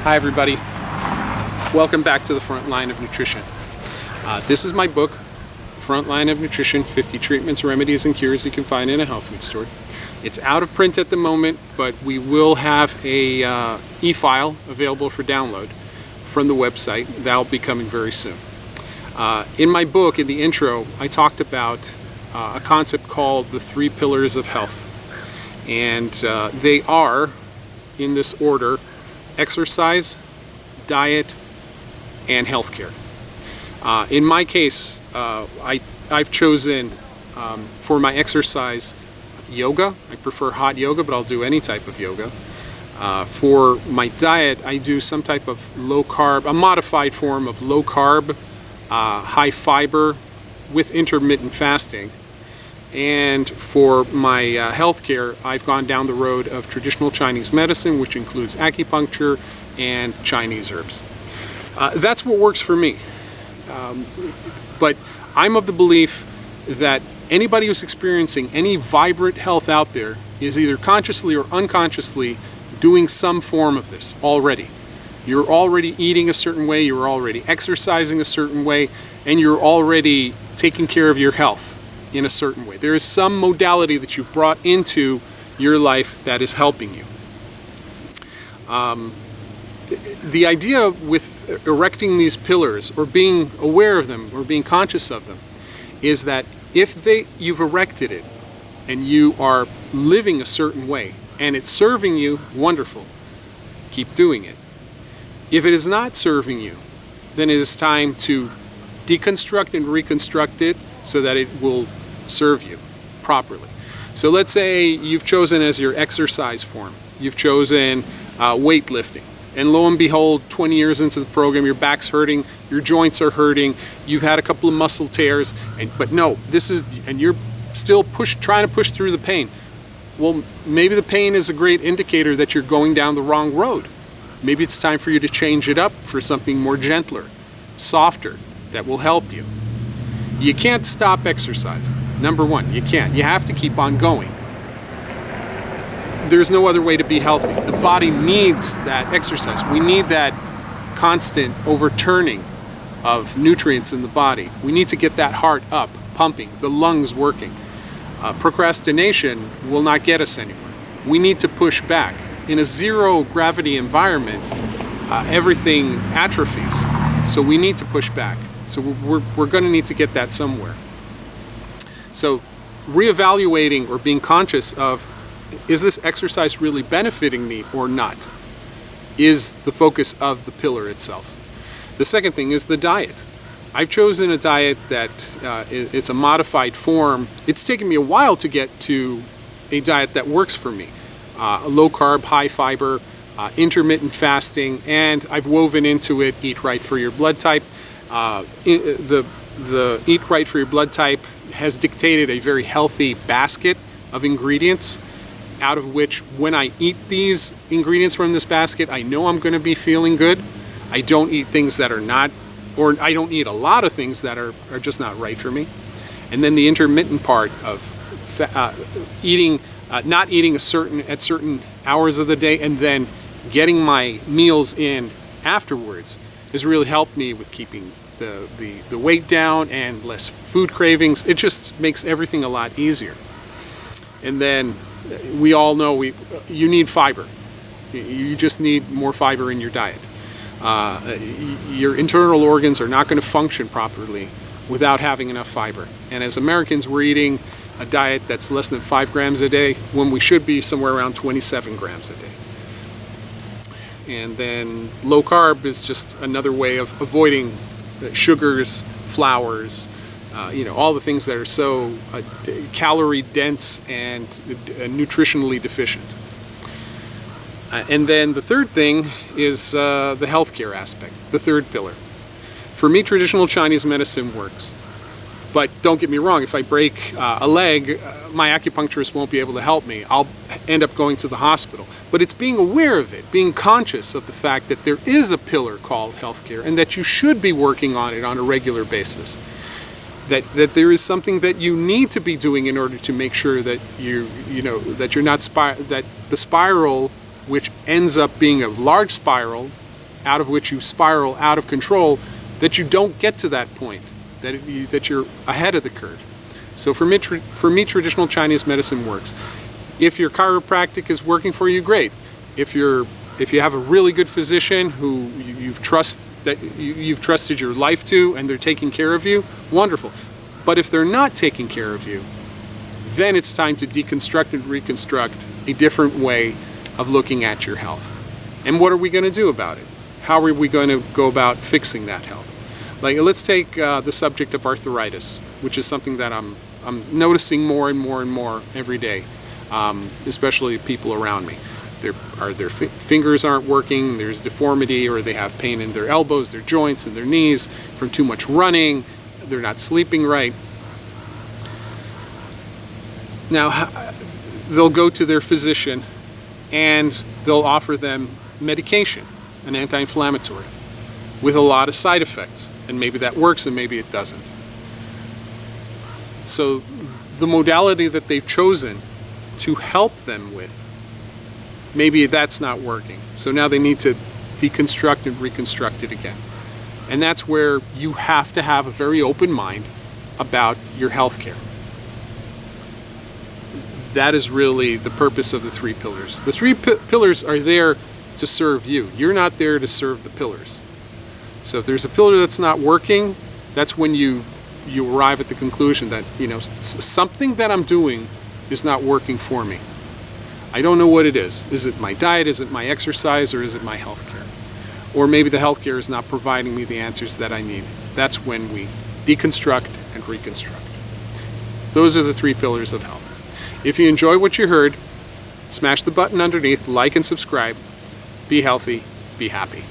Hi everybody, welcome back to the Front Line of Nutrition. This is my book, Front Line of Nutrition, 50 Treatments, Remedies, and Cures you can find in a health food store. It's out of print at the moment, but we will have a e-file available for download from the website. That'll be coming very soon. In my book, in the intro, I talked about a concept called the 3 pillars of health. And they are, in this order, exercise, diet, and healthcare. In my case, I've chosen for my exercise yoga. I prefer hot yoga, but I'll do any type of yoga. For my diet, I do some type of low carb, a modified form of low carb, high fiber with intermittent fasting. And for my healthcare, I've gone down the road of traditional Chinese medicine, which includes acupuncture and Chinese herbs. That's what works for me. But I'm of the belief that anybody who's experiencing any vibrant health out there is either consciously or unconsciously doing some form of this already. You're already eating a certain way, you're already exercising a certain way, and you're already taking care of your health in a certain way. There is some modality that you've brought into your life that is helping you. The idea with erecting these pillars, or being aware of them, or being conscious of them, is that if you've erected it and you are living a certain way and it's serving you, wonderful. Keep doing it. If it is not serving you, then it is time to deconstruct and reconstruct it so that it will serve you properly. So let's say you've chosen as your exercise form, you've chosen weightlifting, and lo and behold, 20 years into the program, your back's hurting, your joints are hurting, you've had a couple of muscle tears, but you're still trying to push through the pain. Well, maybe the pain is a great indicator that you're going down the wrong road. Maybe it's time for you to change it up for something more gentler, softer, that will help you. You can't stop exercising. Number one, you can't. You have to keep on going. There's no other way to be healthy. The body needs that exercise. We need that constant overturning of nutrients in the body. We need to get that heart up, pumping, the lungs working. Procrastination will not get us anywhere. We need to push back. In a zero gravity environment, everything atrophies. So we need to push back. So we're going to need to get that somewhere. So reevaluating or being conscious of, is this exercise really benefiting me or not, is the focus of the pillar itself. The second thing is the diet. I've chosen a diet that it's a modified form. It's taken me a while to get to a diet that works for me. Low carb, high fiber, intermittent fasting, and I've woven into it Eat Right for Your Blood Type. The Eat Right for Your Blood Type has dictated a very healthy basket of ingredients, out of which when I eat these ingredients from this basket, I know I'm going to be feeling good. I don't eat things that are not, or I don't eat a lot of things that are just not right for me. And then the intermittent part of not eating at certain hours of the day, and then getting my meals in afterwards has really helped me with keeping the weight down and less food cravings. It just makes everything a lot easier. And then we all know you need fiber. You just need more fiber in your diet. Your internal organs are not going to function properly without having enough fiber. And as Americans, we're eating a diet that's less than 5 grams a day when we should be somewhere around 27 grams a day. And then low carb is just another way of avoiding sugars, flours, all the things that are so calorie dense and nutritionally deficient. And then the third thing is the healthcare aspect, the third pillar. For me, traditional Chinese medicine works. But don't get me wrong, if I break a leg, my acupuncturist won't be able to help me. I'll end up going to the hospital. But it's being aware of it, being conscious of the fact that there is a pillar called healthcare and that you should be working on it on a regular basis. That there is something that you need to be doing in order to make sure that that you're not that the spiral, which ends up being a large spiral out of which you spiral out of control, that you don't get to that point, that you're ahead of the curve. So for me, traditional Chinese medicine works. If your chiropractic is working for you, great. If you have a really good physician who you've trusted your life to and they're taking care of you, wonderful. But if they're not taking care of you, then it's time to deconstruct and reconstruct a different way of looking at your health. And what are we going to do about it? How are we going to go about fixing that health? Like, let's take the subject of arthritis, which is something that I'm noticing more and more and more every day, especially people around me. Their fingers aren't working, there's deformity, or they have pain in their elbows, their joints, and their knees from too much running, they're not sleeping right. Now, they'll go to their physician and they'll offer them medication, an anti-inflammatory, with a lot of side effects. And maybe that works and maybe it doesn't. So the modality that they've chosen to help them with, maybe that's not working. So now they need to deconstruct and reconstruct it again. And that's where you have to have a very open mind about your health care. That is really the purpose of the 3 pillars. The 3 pillars are there to serve you. You're not there to serve the pillars. So if there's a pillar that's not working, that's when you arrive at the conclusion that, something that I'm doing is not working for me. I don't know what it is. Is it my diet? Is it my exercise? Or is it my health care? Or maybe the health care is not providing me the answers that I need. That's when we deconstruct and reconstruct. Those are the 3 pillars of health. If you enjoy what you heard, smash the button underneath, like and subscribe. Be healthy, be happy.